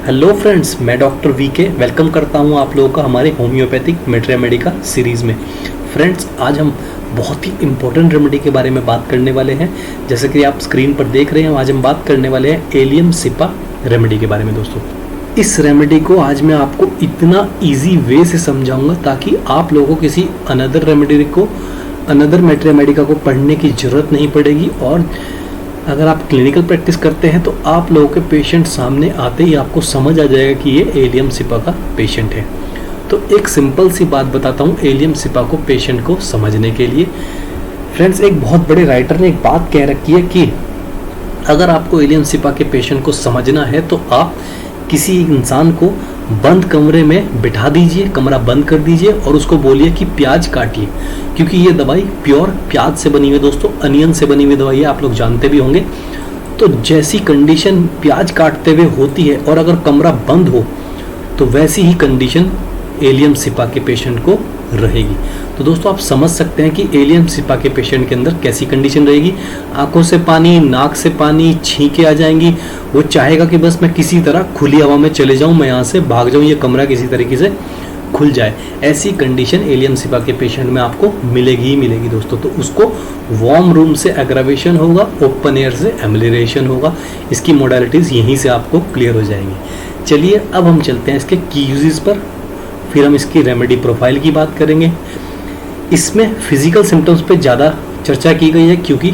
Hello friends, मैं doctor VK welcome करता हूं आप लोगों का हमारे होम्योपैथिक मेट्रेमेडिका सीरीज़ में। फ्रेंड्स, आज हम बहुत ही इम्पोर्टेंट रेमेडी के बारे में बात करने वाले हैं। जैसे कि आप स्क्रीन पर देख रहे हैं, आज हम बात करने वाले हैं एलियम सिपा रेमेडी के बारे में। दोस्तों, इस रेमेडी को आज मैं आपको इतना ईजी वे से समझाऊंगा ताकि आप लोगों को किसी अनदर मेट्रेमेडिका को पढ़ने की ज़रूरत नहीं पड़ेगी। और अगर आप क्लिनिकल प्रैक्टिस करते हैं तो आप लोगों के पेशेंट सामने आते ही आपको समझ आ जाएगा कि ये एलियम सिपा का पेशेंट है। तो एक सिंपल सी बात बताता हूँ एलियम सिपा को पेशेंट को समझने के लिए। फ्रेंड्स, एक बहुत बड़े राइटर ने एक बात कह रखी है कि अगर आपको एलियम सिपा के पेशेंट को समझना है तो आप किसी इंसान को बंद कमरे में बिठा दीजिए, कमरा बंद कर दीजिए और उसको बोलिए कि प्याज काटिए, क्योंकि ये दवाई प्योर प्याज से बनी हुई दोस्तों, अनियन से बनी हुई दवाई है, आप लोग जानते भी होंगे। तो जैसी कंडीशन प्याज काटते हुए होती है और अगर कमरा बंद हो तो वैसी ही कंडीशन एलियम सिपा के पेशेंट को रहेगी। तो दोस्तों, आप समझ सकते हैं कि एलियम सिपा के पेशेंट के अंदर कैसी कंडीशन रहेगी। आंखों से पानी, नाक से पानी, छींकें आ जाएंगी। वो चाहेगा कि बस मैं किसी तरह खुली हवा में चले जाऊं, मैं यहाँ से भाग जाऊं, ये कमरा किसी तरीके से खुल जाए। ऐसी कंडीशन एलियम सिपा के पेशेंट में आपको मिलेगी ही मिलेगी दोस्तों। तो उसको वार्म रूम से एग्रावेशन होगा, ओपन एयर से एमलिरेशन होगा। इसकी मोडालिटीज़ यहीं से आपको क्लियर हो जाएंगी। चलिए अब हम चलते हैं इसके की यूजेस पर, फिर हम इसकी रेमेडी प्रोफाइल की बात करेंगे। इसमें फिजिकल सिम्टम्स पे ज़्यादा चर्चा की गई है क्योंकि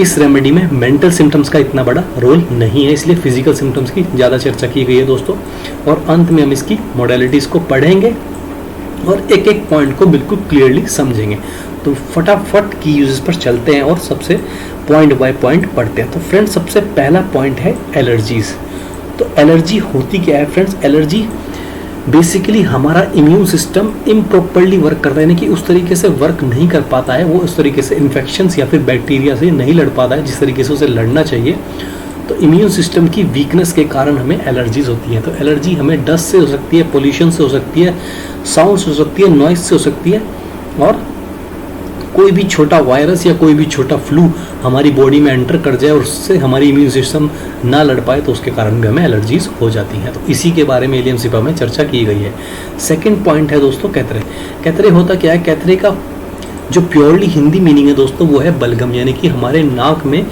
इस रेमेडी में मेंटल सिम्टम्स का इतना बड़ा रोल नहीं है, इसलिए फिजिकल सिम्टम्स की ज़्यादा चर्चा की गई है दोस्तों। और अंत में हम इसकी मोडालिटीज़ को पढ़ेंगे और एक एक पॉइंट को बिल्कुल क्लियरली समझेंगे। तो फटाफट की यूजेस पर चलते हैं और सबसे पॉइंट बाय पॉइंट पढ़ते हैं। तो फ्रेंड्स, सबसे पहला पॉइंट है एलर्जीज़। तो एलर्जी होती क्या है फ्रेंड्स? एलर्जी बेसिकली हमारा इम्यून सिस्टम इम्प्रॉपरली वर्क करता है, यानी कि उस तरीके से वर्क नहीं कर पाता है, वो उस तरीके से इन्फेक्शंस या फिर बैक्टीरिया से नहीं लड़ पाता है जिस तरीके से उसे लड़ना चाहिए। तो इम्यून सिस्टम की वीकनेस के कारण हमें एलर्जीज होती हैं। तो एलर्जी हमें डस्ट से हो सकती है, पोल्यूशन से हो सकती है, साउंड से हो सकती है, नॉइस से हो सकती है, और कोई भी छोटा वायरस या कोई भी छोटा फ्लू हमारी बॉडी में एंटर कर जाए और उससे हमारी इम्यून सिस्टम ना लड़ पाए तो उसके कारण भी हमें एलर्जीज हो जाती हैं। तो इसी के बारे में एलियम सिपा में चर्चा की गई है। सेकंड पॉइंट है दोस्तों कैथरे। कैथरे होता क्या है? कैथरे का जो प्योरली हिंदी मीनिंग है दोस्तों वो है बलगम, यानी कि हमारे नाक में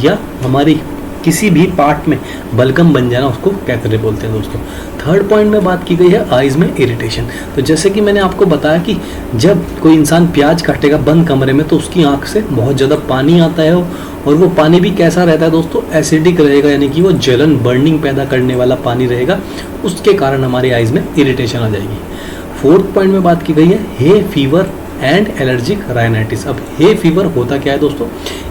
या हमारी किसी भी पार्ट में बलगम बन जाना, उसको कैथरे बोलते हैं दोस्तों। थर्ड पॉइंट में बात की गई है आइज में इरिटेशन। तो जैसे कि मैंने आपको बताया कि जब कोई इंसान प्याज काटेगा बंद कमरे में तो उसकी आंख से बहुत ज़्यादा पानी आता है और वो पानी भी कैसा रहता है दोस्तों? एसिडिक रहेगा, यानी कि वो जलन, बर्निंग पैदा करने वाला पानी रहेगा। उसके कारण हमारी आइज में इरिटेशन आ जाएगी। फोर्थ पॉइंट में बात की गई है hay fever and allergic rhinitis. अब हे फीवर होता क्या है दोस्तों?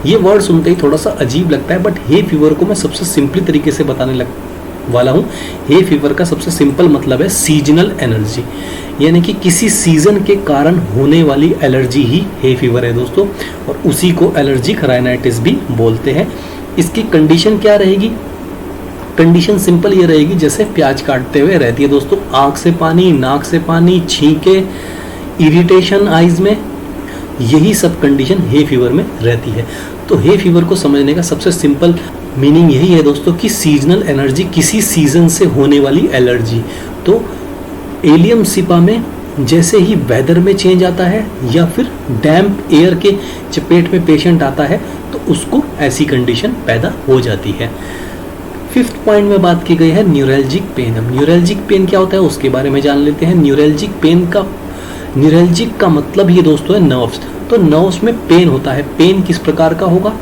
ये वर्ड सुनते ही थोड़ा सा अजीब लगता है, बट हे फीवर को मैं सबसे सिंपली तरीके से बताने वाला हूँ। हे फीवर का सबसे सिंपल मतलब है सीजनल एनर्जी, यानी कि किसी सीजन के कारण होने वाली एलर्जी ही हे फीवर है दोस्तों, और उसी को एलर्जिक राइनाइटिस भी बोलते हैं। इसकी कंडीशन क्या रहेगी? कंडीशन सिंपल ये रहेगी जैसे प्याज काटते हुए रहती है दोस्तों, आँख से पानी, नाक से पानी, छींके, इरिटेशन आइज में, यही सब कंडीशन हे फीवर में रहती है। तो हे फीवर को समझने का सबसे सिंपल मीनिंग यही है दोस्तों कि सीजनल एनर्जी, किसी सीजन से होने वाली एलर्जी। तो एलियम सिपा में जैसे ही वेदर में चेंज आता है या फिर डैम्प एयर के चपेट में पेशेंट आता है तो उसको ऐसी कंडीशन पैदा हो जाती है। फिफ्थ पॉइंट में बात की गई है न्यूरैल्जिक पेन। अब न्यूरैल्जिक पेन क्या होता है उसके बारे में जान लेते हैं। न्यूरैल्जिक का मतलब ये दोस्तों है नर्व्स। तो नर्व्स में पेन होता है। पेन किस प्रकार का होगा?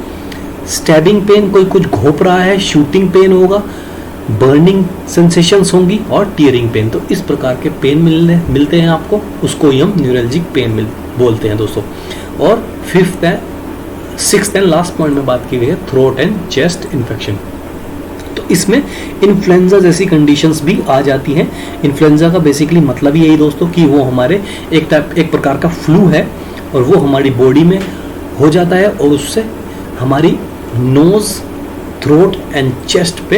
स्टैबिंग पेन, कोई कुछ घोंप रहा है, शूटिंग पेन होगा, बर्निंग सेंसेशंस होंगी और टीयरिंग पेन। तो इस प्रकार के पेन मिलते हैं आपको, उसको ही हम न्यूरैल्जिक पेन बोलते हैं दोस्तों। और सिक्स्थ एंड लास्ट पॉइंट में बात की गई है थ्रोट एंड चेस्ट इन्फेक्शन। तो इसमें इन्फ्लुएंजा जैसी कंडीशंस भी आ जाती हैं। इन्फ्लुएंजा का बेसिकली मतलब यही दोस्तों कि वो हमारे एक प्रकार का फ्लू है और वो हमारी बॉडी में हो जाता है और उससे हमारी नोज़, थ्रोट एंड चेस्ट पे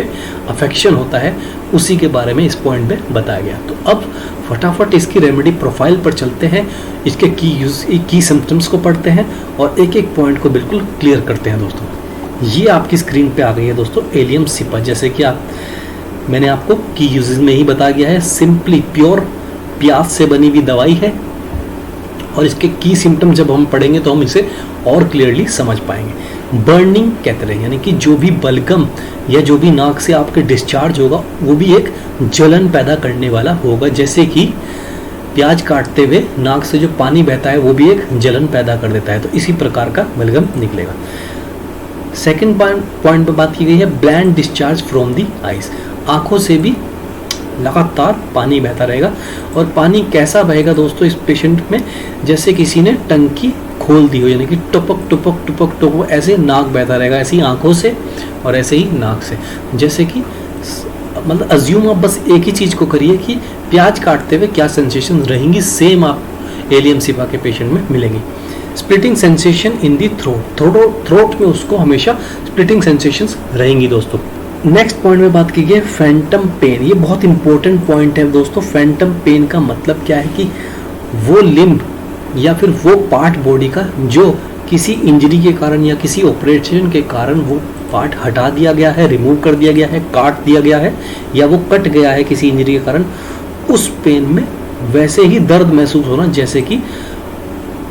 अफेक्शन होता है। उसी के बारे में इस पॉइंट में बताया गया। तो अब फटाफट इसकी रेमेडी प्रोफाइल पर चलते हैं, इसके की सिम्टम्स को पढ़ते हैं और एक एक पॉइंट को बिल्कुल क्लियर करते हैं दोस्तों। ये आपकी स्क्रीन पे आ गई है दोस्तों एलियम सिपा। जैसे कि आप मैंने आपको की यूजेज में ही बता गया है। सिंपली प्योर प्याज से बनी हुई दवाई है और इसके की सिम्टम जब हम पढ़ेंगे तो हम इसे और क्लियरली समझ पाएंगे। बर्निंग कहते हैं, यानी कि जो भी बलगम या जो भी नाक से आपके डिस्चार्ज होगा वो भी एक जलन पैदा करने वाला होगा। जैसे कि प्याज काटते हुए नाक से जो पानी बहता है वो भी एक जलन पैदा कर देता है, तो इसी प्रकार का बलगम निकलेगा। सेकेंड पॉइंट पर बात की गई है bland discharge from the eyes. आंखों से भी लगातार पानी बहता रहेगा। और पानी कैसा बहेगा दोस्तों इस पेशेंट में, जैसे किसी ने टंकी खोल दी हो, यानी कि टपक टपक टपक टपक ऐसे नाक बहता रहेगा, ऐसे ही आंखों से और ऐसे ही नाक से। जैसे कि मतलब अज्यूम आप बस एक ही चीज़ को करिए कि प्याज काटते हुए क्या सेंसेशन रहेंगी, सेम आप एलियम सिपा के पेशेंट में मिलेंगी। Splitting sensation in the throat में उसको हमेशा स्प्लिटिंग सेंसेशंस रहेंगी दोस्तों। नेक्स्ट पॉइंट में बात की गई फैंटम पेन। ये बहुत इंपॉर्टेंट पॉइंट है दोस्तों। फैंटम पेन का मतलब क्या है कि वो लिम्ब या फिर वो पार्ट बॉडी का जो किसी इंजरी के कारण या किसी ऑपरेशन के कारण वो पार्ट हटा दिया गया है, रिमूव कर दिया गया है, काट दिया गया है या वो कट गया है किसी इंजरी के कारण, उस पेन में वैसे ही दर्द महसूस होना जैसे कि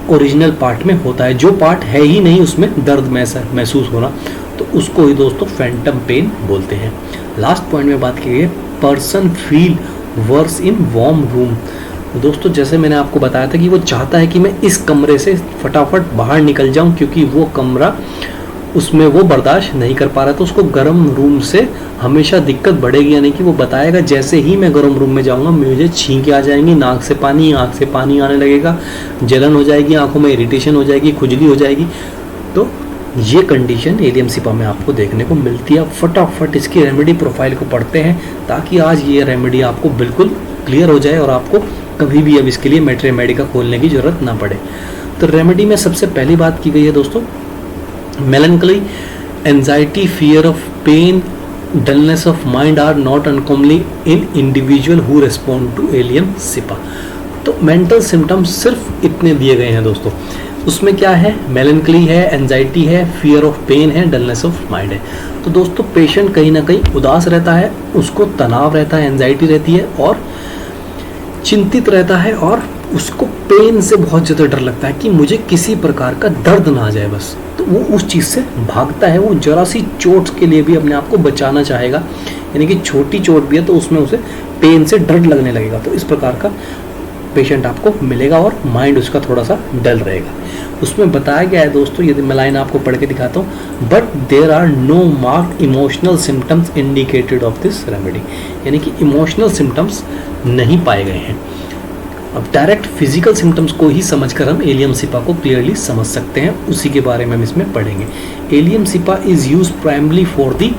ओरिजिनल पार्ट में होता है। जो पार्ट है ही नहीं उसमें दर्द महसूस होना, तो उसको ही दोस्तों फैंटम पेन बोलते हैं। लास्ट पॉइंट में बात की गई है person feel worse in warm room. दोस्तों जैसे मैंने आपको बताया था कि वो चाहता है कि मैं इस कमरे से फटाफट बाहर निकल जाऊं क्योंकि वो कमरा उसमें वो बर्दाश्त नहीं कर पा रहा, तो उसको गर्म रूम से हमेशा दिक्कत बढ़ेगी। यानी कि वो बताएगा जैसे ही मैं गर्म रूम में जाऊंगा मुझे छींकें आ जाएंगी, नाक से पानी, आँख से पानी आने लगेगा, जलन हो जाएगी, आंखों में इरिटेशन हो जाएगी, खुजली हो जाएगी। तो ये कंडीशन एलियम सिपा में आपको देखने को मिलती है। फटाफट इसकी रेमेडी प्रोफाइल को पढ़ते हैं ताकि आज ये रेमेडी आपको बिल्कुल क्लियर हो जाए और आपको कभी भी अब इसके लिए मेट्रीमेडिका खोलने की जरूरत ना पड़े। तो रेमेडी में सबसे पहली बात की गई है दोस्तों melancholy, anxiety, fear of pain, dullness of mind are not uncommonly in individual who respond to allium cepa. तो मेंटल सिम्टम्स सिर्फ इतने दिए गए हैं दोस्तों। उसमें क्या है, मेलनकली है, एंजाइटी है, फियर ऑफ पेन है, डलनेस ऑफ माइंड है। तो दोस्तों पेशेंट कहीं ना कहीं उदास रहता है, उसको तनाव रहता है, एंजाइटी रहती है और चिंतित रहता है और उसको पेन से बहुत ज़्यादा डर लगता है कि मुझे किसी प्रकार का दर्द ना आ जाए बस। तो वो उस चीज़ से भागता है, वो जरा सी चोट के लिए भी अपने आप को बचाना चाहेगा, यानी कि छोटी चोट भी है तो उसमें उसे पेन से डर लगने लगेगा। तो इस प्रकार का पेशेंट आपको मिलेगा और माइंड उसका थोड़ा सा डल रहेगा। उसमें बताया गया है दोस्तों, यदि मैं लाइन आपको पढ़ के दिखाता हूँ, but there are no marked emotional symptoms indicated of this remedy, यानी कि इमोशनल सिम्टम्स नहीं पाए गए हैं। अब डायरेक्ट फिजिकल सिम्टम्स को ही समझकर हम एलियम सिपा को क्लियरली समझ सकते हैं, उसी के बारे में हम इसमें पढ़ेंगे। Allium cepa is use primarily for the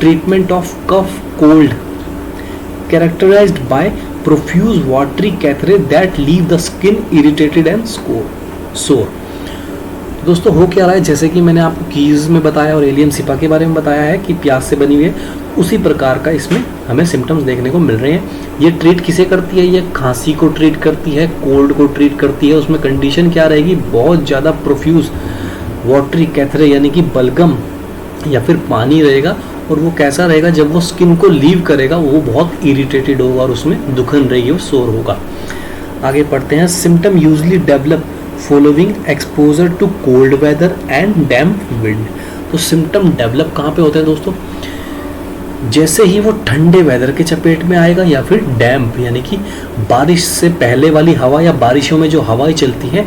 treatment of cough cold characterised by profuse watery catarrh that leave the skin irritated and sore. दोस्तों हो क्या रहा है, जैसे कि मैंने आपको कीज में बताया और एलियम सिपा के बारे में बताया है कि प्याज से बनी हुई है, उसी प्रकार का इसमें हमें सिम्टम्स देखने को मिल रहे हैं। ये ट्रीट किसे करती है, ये खांसी को ट्रीट करती है, कोल्ड को ट्रीट करती है। उसमें कंडीशन क्या रहेगी, बहुत ज़्यादा प्रोफ्यूज वाटरी कैथरे यानी कि बलगम या फिर पानी रहेगा और वो कैसा रहेगा, जब वो स्किन को लीव करेगा वो बहुत इरिटेटेड होगा और उसमें दुखन रहेगी और शोर होगा। आगे पढ़ते हैं। Symptom usually develop following exposure to cold weather and damp wind. तो सिम्टम डेवलप कहाँ पे होते हैं दोस्तों, जैसे ही वो ठंडे वेदर के चपेट में आएगा या फिर डैम्प यानी कि बारिश से पहले वाली हवा या बारिशों में जो हवाएं चलती हैं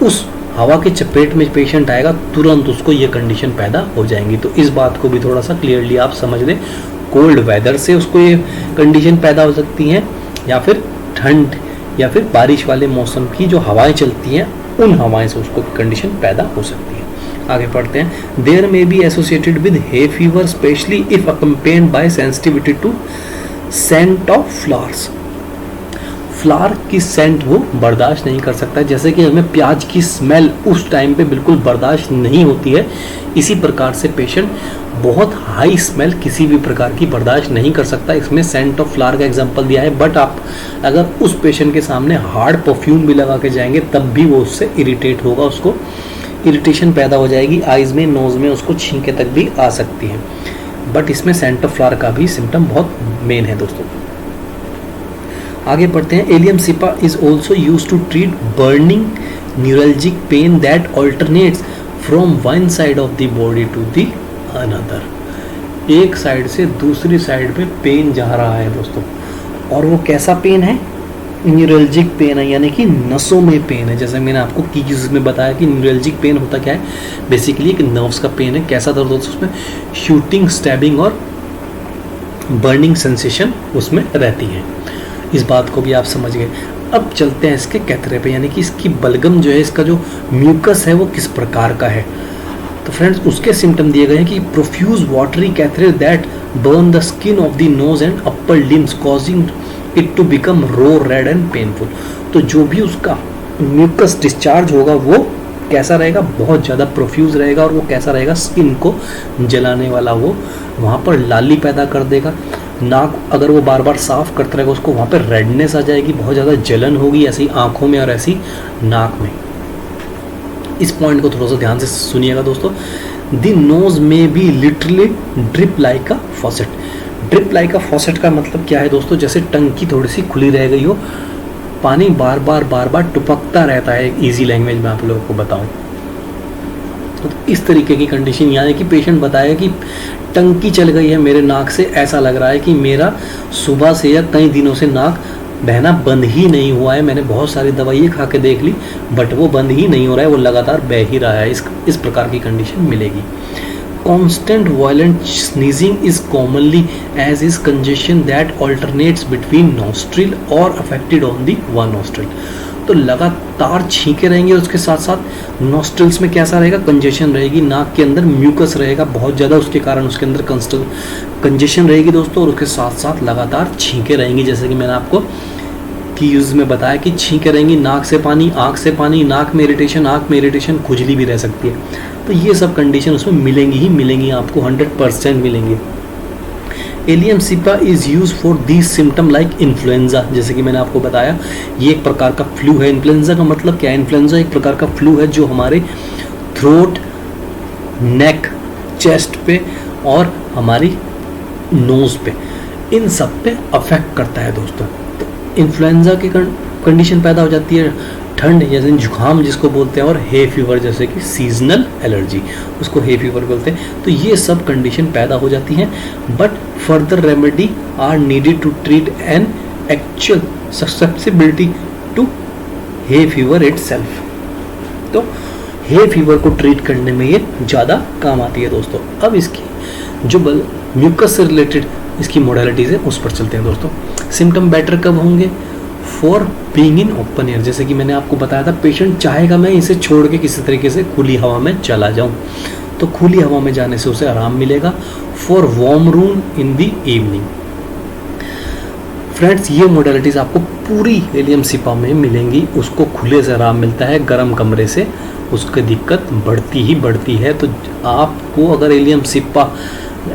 उस हवा के चपेट में पेशेंट आएगा, तुरंत उसको ये कंडीशन पैदा हो जाएंगी। तो इस बात को भी थोड़ा सा क्लियरली आप समझ लें, कोल्ड वेदर से उसको ये कंडीशन पैदा हो सकती हैं या फिर ठंड या फिर बारिश वाले मौसम की जो हवाएं चलती हैं उन हवाएं से उसको कंडीशन पैदा हो सकती है। आगे पढ़ते हैं। There may be associated with hay fever specially if accompanied by sensitivity to scent of flowers. Flower की सेंट वो बर्दाश्त नहीं कर सकता, जैसे कि हमें प्याज की स्मेल उस टाइम पे बिल्कुल बर्दाश्त नहीं होती है, इसी प्रकार से पेशेंट बहुत हाई स्मेल किसी भी प्रकार की बर्दाश्त नहीं कर सकता। इसमें सेंट ऑफ फ्लावर का एग्जांपल दिया है, बट आप अगर उस पेशेंट के सामने हार्ड परफ्यूम भी लगा के जाएंगे तब भी वो उससे इरिटेट होगा, उसको इरिटेशन पैदा हो जाएगी, आइज़ में, नोज़ में उसको छींके तक भी आ सकती है। बट इसमें सेंटर फ्लावर का भी सिम्टम बहुत मेन है दोस्तों। आगे पढ़ते हैं। Allium cepa is also use to treat burning neuralgic pain that alternates from one side of the body to the another. एक साइड से दूसरी साइड पे पेन जा रहा है दोस्तों, और वो कैसा पेन है? न्यूरल्जिक पेन है, यानी कि नसों में पेन है। जैसे मैंने आपको कीज में बताया कि न्यूरल्जिक पेन होता क्या है, बेसिकली एक नर्व्स का पेन है। कैसा दर्द होता है उसमें? शूटिंग, स्टैबिंग और बर्निंग सेंसेशन उसमें रहती है। इस बात को भी आप समझ गए। अब चलते हैं इसके कैथरे पे, यानी कि इसकी बलगम जो है, इसका जो म्यूकस है वो किस प्रकार का है। तो फ्रेंड्स उसके सिम्टम दिए गए हैं कि profuse watery catarrh that burn the skin of the nose and upper limbs causing it to become raw red and painful. तो जो भी उसका म्यूकस डिस्चार्ज होगा वो कैसा रहेगा? बहुत ज़्यादा प्रोफ्यूज रहेगा, और वो कैसा रहेगा? स्किन को जलाने वाला, वो वहाँ पर लाली पैदा कर देगा। नाक अगर वो बार बार साफ करता रहेगा उसको, वहाँ पर रेडनेस आ जाएगी, बहुत ज़्यादा जलन होगी, ऐसी आँखों में और ऐसी नाक में। इस पॉइंट को थोड़ा सा ध्यान से सुनिएगा दोस्तों। The nose may be literally drip like a faucet. Drip like a faucet का मतलब क्या है दोस्तों? जैसे टंकी थोड़ी सी खुली रह गई हो, पानी बार बार टपकता रहता है। इजी लैंग्वेज में आप लोगों को बताऊं तो इस तरीके की कंडीशन, यानी कि पेशेंट बताएगा कि टंकी चल गई है मेरे नाक से, ऐसा लग रहा है कि मेरा सुबह से या कई दिनों से नाक बहना बंद ही नहीं हुआ है। मैंने बहुत सारी दवाइयाँ खा के देख ली, बट वो बंद ही नहीं हो रहा है, वो लगातार बह ही रहा है। इस प्रकार की कंडीशन मिलेगी। Constant violent sneezing is commonly as is congestion that alternates between nostril or affected on the one nostril। तो लगातार छींके रहेंगे और उसके साथ साथ नॉस्ट्रिल्स में कैसा रहेगा? कंजेशन रहेगी, नाक के अंदर म्यूकस रहेगा बहुत ज़्यादा, उसके कारण उसके अंदर कंजेशन रहेगी दोस्तों, और उसके साथ साथ लगातार छींके रहेंगी। जैसे कि मैंने आपको की यूज़ में बताया कि छींके रहेंगी, नाक से पानी, आँख से पानी, नाक में इरिटेशन, खुजली भी रह सकती है। तो ये सब कंडीशन उसमें मिलेंगी ही मिलेंगी, आपको 100% मिलेंगी। Allium cepa is use for these symptom like influenza. जैसे कि मैंने आपको बताया ये एक प्रकार का फ्लू है। इन्फ्लुएंजा का मतलब क्या है? इन्फ्लुएंजा एक प्रकार का फ्लू है जो हमारे थ्रोट, नेक, चेस्ट पे और हमारी नोज पे, इन सब पे अफेक्ट करता है दोस्तों। तो इन्फ्लुएंजा की कंडीशन पैदा हो जाती है, ठंड जैसे जुकाम जिसको बोलते हैं, और हे फीवर जैसे कि सीजनल एलर्जी, उसको हे फीवर बोलते हैं। तो ये सब कंडीशन पैदा हो जाती हैं, but further remedy are needed to treat an actual susceptibility to hay fever itself. तो हे फीवर को ट्रीट करने में ये ज़्यादा काम आती है दोस्तों। अब इसकी जो म्यूकस से रिलेटेड इसकी मोडालिटीज़ है उस पर चलते हैं दोस्तों। सिम्टम बेटर कब होंगे? For being in open air. जैसे कि मैंने आपको बताया था, पेशेंट चाहेगा मैं इसे छोड़ के किसी तरीके से खुली हवा में चला जाऊं, तो खुली हवा में जाने से उसे आराम मिलेगा। For warm room in the evening. Friends ये मोडालिटीज़ आपको पूरी एलियम सिपा में मिलेंगी। उसको खुले से आराम मिलता है, गर्म कमरे से उसकी दिक्कत बढ़ती ही बढ़ती है। तो आपको अगर एलियम सिपा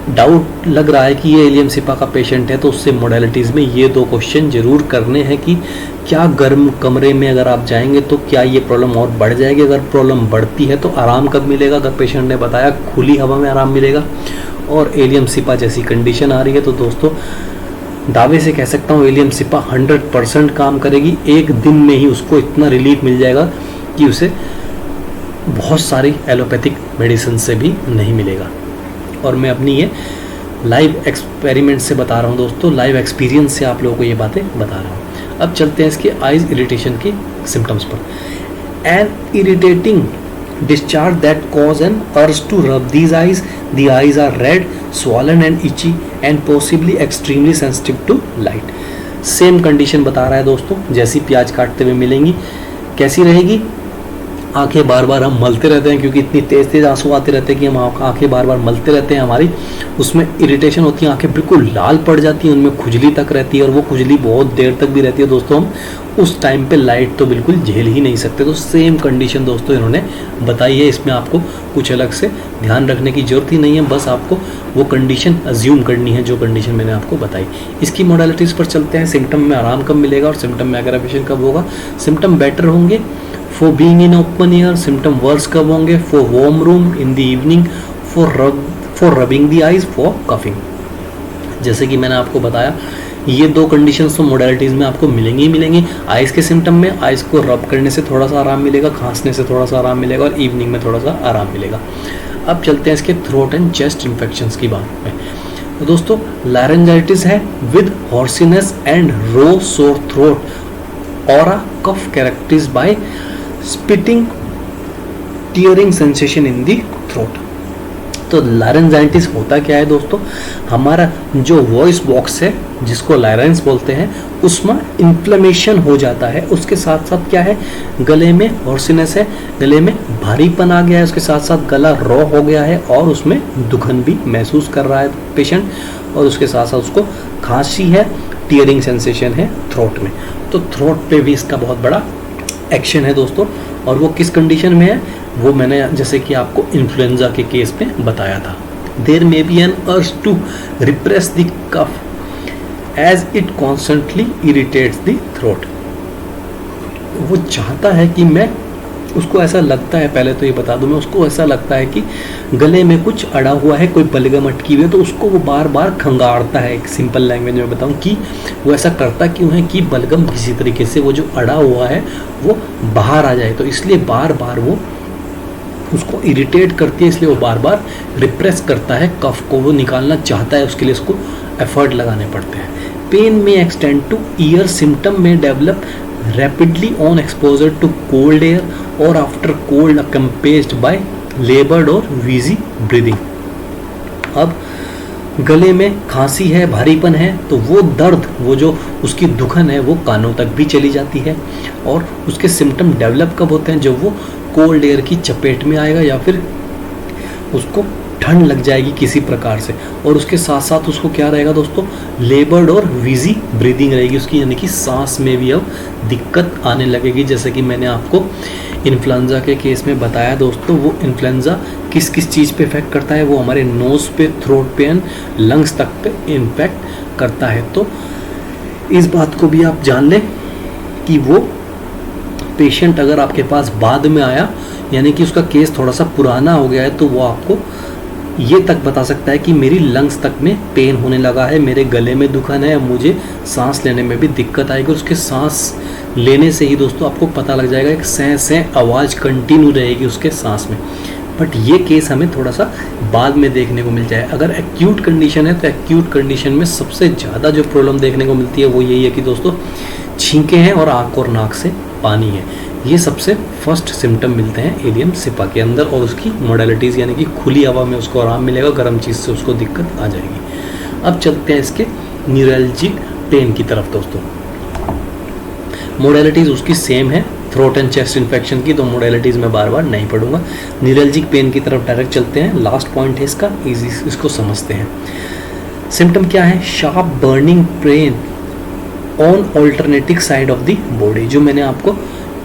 डाउट लग रहा है कि ये एलियम सिपा का पेशेंट है, तो उससे मोडालिटीज़ में ये 2 क्वेश्चन जरूर करने हैं कि क्या गर्म कमरे में अगर आप जाएंगे तो क्या ये प्रॉब्लम और बढ़ जाएगी? अगर प्रॉब्लम बढ़ती है तो आराम कब मिलेगा? अगर पेशेंट ने बताया खुली हवा में आराम मिलेगा और एलियम सिपा जैसी कंडीशन आ रही है, तो दोस्तों दावे से कह सकता हूँ एलियम सिपा 100% काम करेगी। एक दिन में ही उसको इतना रिलीफ मिल जाएगा कि उसे बहुत सारी एलोपैथिक मेडिसिन से भी नहीं मिलेगा। और मैं अपनी ये लाइव एक्सपेरिमेंट से बता रहा हूँ दोस्तों, लाइव एक्सपीरियंस से आप लोगों को ये बातें बता रहा हूँ। अब चलते हैं इसके आइज इरिटेशन के सिम्टम्स पर। An irritating discharge that cause an urge to rub these eyes. The eyes are red, swollen and itchy and possibly extremely sensitive to light. Same condition बता रहा है दोस्तों, जैसी प्याज काटते हुए मिलेंगी। कैसी रहेगी? आंखें बार बार हम मलते रहते हैं, क्योंकि इतनी तेज़ तेज़ आंसू आते रहते हैं कि हम आंखें बार बार मलते रहते हैं हमारी, उसमें इरिटेशन होती है, आंखें बिल्कुल लाल पड़ जाती हैं, उनमें खुजली तक रहती है, और वो खुजली बहुत देर तक भी रहती है दोस्तों। हम उस टाइम पे लाइट तो बिल्कुल झेल ही नहीं सकते। तो सेम कंडीशन दोस्तों इन्होंने बताई है, इसमें आपको कुछ अलग से ध्यान रखने की जरूरत ही नहीं है, बस आपको वो कंडीशन अज्यूम करनी है जो कंडीशन मैंने आपको बताई। इसकी मोडालिटीज़ पर चलते हैं। सिम्टम में आराम कब मिलेगा और सिम्टम में एग्रावेशन कब होगा? सिम्टम बेटर होंगे for being in open air. Symptom worse कब होंगे? For warm room in the evening. For rubbing the eyes for coughing. जैसे कि मैंने आपको बताया ये दो कंडीशंस तो मोडालिटीज़ में आपको मिलेंगी ही मिलेंगी। आइस के सिम्टम में आइस को रब करने से थोड़ा सा आराम मिलेगा, खांसने से थोड़ा सा आराम मिलेगा और इवनिंग में थोड़ा सा आराम मिलेगा। अब चलते हैं इसके थ्रोट एंड चेस्ट इन्फेक्शंस की बात में। तो दोस्तों लारेंजाइटिस है with हॉर्सीनेस and row sore throat or a cough characterized by spitting tearing sensation in the throat. तो लारेंजाइटिस होता क्या है दोस्तों, हमारा जो वॉइस बॉक्स है जिसको लारेंस बोलते हैं उसमें इन्फ्लेमेशन हो जाता है। उसके साथ साथ क्या है, गले में हॉर्सीनेस है, गले में भारीपन आ गया है, उसके साथ साथ गला रॉ हो गया है और उसमें दुखन भी महसूस कर रहा है पेशेंट, और उसके साथ साथ उसको खांसी है, टीयरिंग सेंसेशन है थ्रोट में। तो थ्रोट पे भी इसका बहुत बड़ा एक्शन है दोस्तों। और वो किस कंडीशन में है वो मैंने जैसे कि आपको इन्फ्लुएंजा के केस में बताया था। There may be an urge to repress the cough as it constantly irritates the throat. वो चाहता है कि मैं, उसको ऐसा लगता है, पहले तो ये बता दूं मैं, उसको ऐसा लगता है कि गले में कुछ अड़ा हुआ है, कोई बलगम अटकी हुई है, तो उसको वो बार बार खंगारता है। एक सिंपल लैंग्वेज में बताऊं कि वो ऐसा करता क्यों है कि बलगम किसी तरीके से वो जो अड़ा हुआ है वो बाहर आ जाए, तो इसलिए बार बार वो उसको इरिटेट करती है, इसलिए वो बार बार रिप्रेस करता है, कफ को वो निकालना चाहता है, उसके लिए उसको एफर्ट लगाने पड़ते हैं। पेन में एक्सटेंड टू ईयर, सिम्टम में develop rapidly on exposure to cold air or after cold accompanied by labored or wheezy breathing। अब गले में खांसी है, भारीपन है, तो वो दर्द, वो जो उसकी दुखन है वो कानों तक भी चली जाती है। और उसके सिम्टम डेवलप कब होते हैं, जब वो कोल्ड एयर की चपेट में आएगा या फिर उसको ठंड लग जाएगी किसी प्रकार से। और उसके साथ साथ उसको क्या रहेगा दोस्तों, लेबर्ड और विजी ब्रीदिंग रहेगी उसकी, यानी कि सांस में भी अब दिक्कत आने लगेगी। जैसे कि मैंने आपको इन्फ्लुएंजा के केस में बताया दोस्तों, वो इन्फ्लुएंजा किस किस चीज़ पे इफेक्ट करता है, वो हमारे नोज़ पे, थ्रोट पे एंड लंग्स तक पे इम्पैक्ट करता है। तो इस बात को भी आप जान लें कि वो पेशेंट अगर आपके पास बाद में आया, यानी कि उसका केस थोड़ा सा पुराना हो गया है, तो वो आपको ये तक बता सकता है कि मेरी लंग्स तक में पेन होने लगा है, मेरे गले में दुखन है, मुझे सांस लेने में भी दिक्कत आएगी। उसके सांस लेने से ही दोस्तों आपको पता लग जाएगा, एक सैं सैं आवाज़ कंटिन्यू रहेगी उसके सांस में। बट ये केस हमें थोड़ा सा बाद में देखने को मिल जाए। अगर एक्यूट कंडीशन है तो एक्यूट कंडीशन में सबसे ज़्यादा जो प्रॉब्लम देखने को मिलती है वो यही है कि दोस्तों छींके हैं और आँख और नाक से पानी है। ये सबसे फर्स्ट सिम्टम मिलते हैं एलियम सिपा के अंदर, और उसकी मोडालिटीज़ यानी कि खुली हवा में उसको आराम मिलेगा, गर्म चीज़ से उसको दिक्कत आ जाएगी। अब चलते हैं इसके न्यूरल्जिक पेन की तरफ दोस्तों। मोडालिटीज़ उसकी सेम है थ्रोट एंड चेस्ट इन्फेक्शन की, तो मोडालिटीज़ मैं बार बार नहीं पढ़ूंगा। न्यूरल्जिक पेन की तरफ डायरेक्ट चलते हैं, लास्ट पॉइंट है इसका, इसको समझते हैं। सिम्टम क्या है, sharp burning pain on alternative side of the body, जो मैंने आपको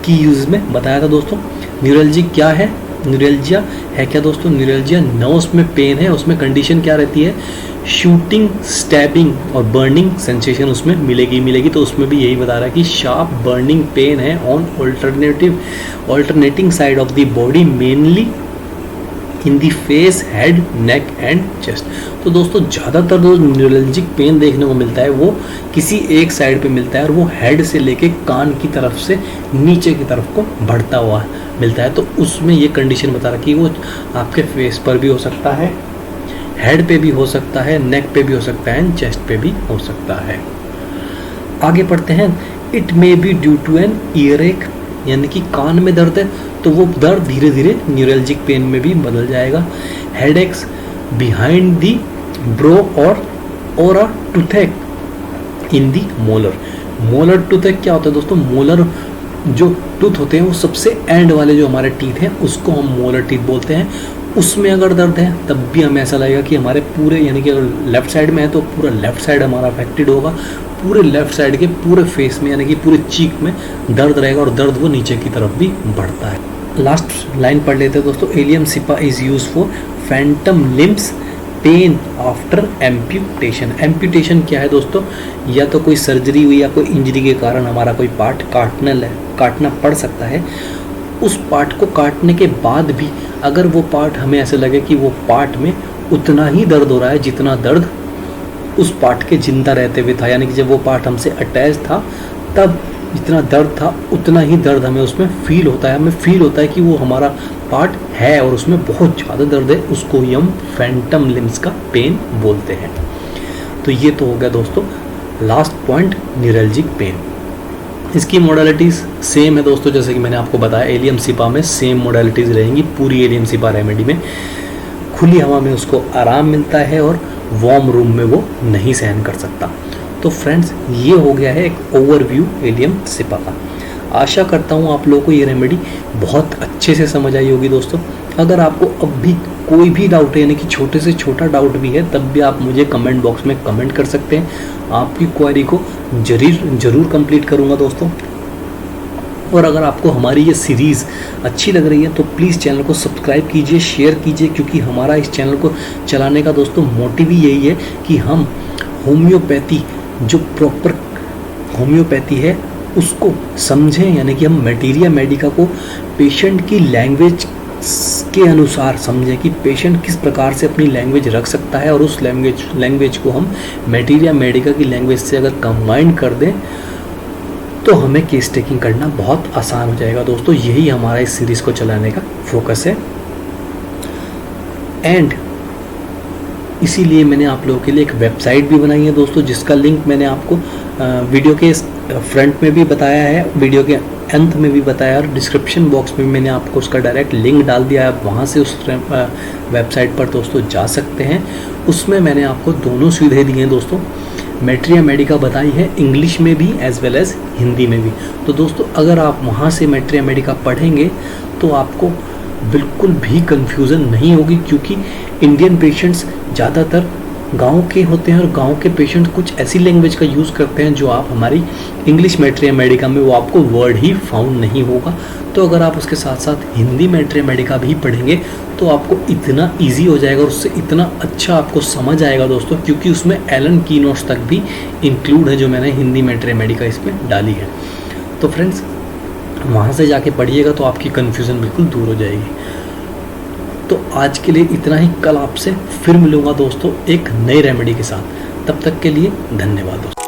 की यूज में बताया था दोस्तों। न्यूरल्जिक क्या है, न्यूरल्जिया है क्या दोस्तों, न्यूरल्जिया नर्व्स में पेन है, उसमें कंडीशन क्या रहती है, शूटिंग, स्टैबिंग और बर्निंग सेंसेशन उसमें मिलेगी। तो उसमें भी यही बता रहा है कि शार्प बर्निंग पेन है on alternating side of the body, mainly in the face, head, neck and chest. तो दोस्तों ज़्यादातर जो न्यूरल्जिक पेन देखने को मिलता है वो किसी एक साइड पे मिलता है, और वो हेड से लेके कान की तरफ से नीचे की तरफ को बढ़ता हुआ मिलता है। तो उसमें ये कंडीशन बता रहा कि वो आपके फेस पर भी हो सकता है, हेड पे भी हो सकता है, नेक पे भी हो सकता है, चेस्ट पे भी हो सकता है। आगे पढ़ते हैं। It may be due to an earache, यानी कि कान में दर्द है तो वो दर्द धीरे धीरे न्यूरल्जिक पेन में भी बदल जाएगा। Headaches behind the brow or a toothache in the molar. Molar toothache क्या होता है दोस्तों, मोलर जो टूथ होते हैं वो सबसे एंड वाले जो हमारे टीथ हैं उसको हम मोलर टीथ बोलते हैं। उसमें अगर दर्द है तब भी हमें ऐसा लगेगा कि हमारे पूरे, यानी कि अगर लेफ्ट साइड में है तो पूरा लेफ्ट साइड हमारा अफेक्टेड होगा, पूरे लेफ्ट साइड के पूरे फेस में यानी कि पूरे चीक में दर्द रहेगा, और दर्द वो नीचे की तरफ भी बढ़ता है। लास्ट लाइन पढ़ लेते हैं दोस्तों। Allium cepa is use for Phantom limbs pen after amputation. Amputation क्या है दोस्तों, या तो कोई सर्जरी हुई या कोई इंजरी के कारण हमारा कोई पार्ट काटना पड़ सकता है, उस पार्ट को काटने के बाद भी अगर वो पार्ट हमें ऐसे लगे कि वो पार्ट में उतना ही दर्द हो रहा है जितना दर्द उस पार्ट के जिंदा रहते हुए था, यानी कि जब वो पार्ट हमसे अटैच था तब जितना दर्द था उतना ही दर्द हमें उसमें फील होता है, हमें फील होता है कि वो हमारा पार्ट है और उसमें बहुत ज़्यादा दर्द है, उसको ही हम फैंटम लिम्स का पेन बोलते हैं। तो ये तो हो गया दोस्तों लास्ट पॉइंट, न्यूरल्जिक पेन। इसकी मोडालिटीज़ सेम है दोस्तों, जैसे कि मैंने आपको बताया एलियम सिपा में सेम मोडालिटीज़ रहेंगी पूरी एलियम सिपा रेमेडी में। खुली हवा में उसको आराम मिलता है और वार्म रूम में वो नहीं सहन कर सकता। तो फ्रेंड्स ये हो गया है एक ओवरव्यू एलियम सिपा का। आशा करता हूँ आप लोगों को ये रेमेडी बहुत अच्छे से समझ आई होगी दोस्तों। अगर आपको अब भी कोई भी डाउट है, यानी कि छोटे से छोटा डाउट भी है, तब भी आप मुझे कमेंट बॉक्स में कमेंट कर सकते हैं। आपकी क्वेरी को ज़रूर कंप्लीट करूँगा दोस्तों। और अगर आपको हमारी ये सीरीज़ अच्छी लग रही है तो प्लीज़ चैनल को सब्सक्राइब कीजिए, शेयर कीजिए, क्योंकि हमारा इस चैनल को चलाने का दोस्तों मोटिव ही यही है कि हम होम्योपैथी, जो प्रॉपर होम्योपैथी है उसको समझें, यानी कि हम मटेरिया मेडिका को पेशेंट की लैंग्वेज के अनुसार समझें कि पेशेंट किस प्रकार से अपनी लैंग्वेज रख सकता है, और उस लैंग्वेज को हम मटेरिया मेडिका की लैंग्वेज से अगर कंबाइन कर दें तो हमें केस टेकिंग करना बहुत आसान हो जाएगा दोस्तों। यही हमारा इस सीरीज़ को चलाने का फोकस है। एंड इसीलिए मैंने आप लोगों के लिए एक वेबसाइट भी बनाई है दोस्तों, जिसका लिंक मैंने आपको वीडियो के फ्रंट में भी बताया है, वीडियो के अंत में भी बताया, और डिस्क्रिप्शन बॉक्स में मैंने आपको उसका डायरेक्ट लिंक डाल दिया है। आप वहाँ से उस वेबसाइट पर दोस्तों जा सकते हैं। उसमें मैंने आपको दोनों सुविधाएं दी हैं दोस्तों। मटेरिया मेडिका बताई है इंग्लिश में भी एज वेल एज हिंदी में भी। तो दोस्तों अगर आप वहाँ से मटेरिया मेडिका पढ़ेंगे तो आपको बिल्कुल भी कंफ्यूजन नहीं होगी, क्योंकि इंडियन पेशेंट्स ज़्यादातर गांव के होते हैं और गांव के पेशेंट कुछ ऐसी लैंग्वेज का यूज़ करते हैं जो आप हमारी इंग्लिश मटेरिया मेडिका में वो आपको वर्ड ही फाउंड नहीं होगा। तो अगर आप उसके साथ साथ हिंदी मटेरिया मेडिका भी पढ़ेंगे तो आपको इतना इजी हो जाएगा और उससे इतना अच्छा आपको समझ आएगा दोस्तों, क्योंकि उसमें एलन कीनोट्स तक भी इंक्लूड है जो मैंने हिंदी मटेरिया मेडिका इसमें डाली है। तो फ्रेंड्स वहाँ से जाके पढ़िएगा तो आपकी कन्फ्यूज़न बिल्कुल दूर हो जाएगी। तो आज के लिए इतना ही। कल आपसे फिर मिलूंगा दोस्तों एक नई रेमेडी के साथ। तब तक के लिए धन्यवाद दोस्तों।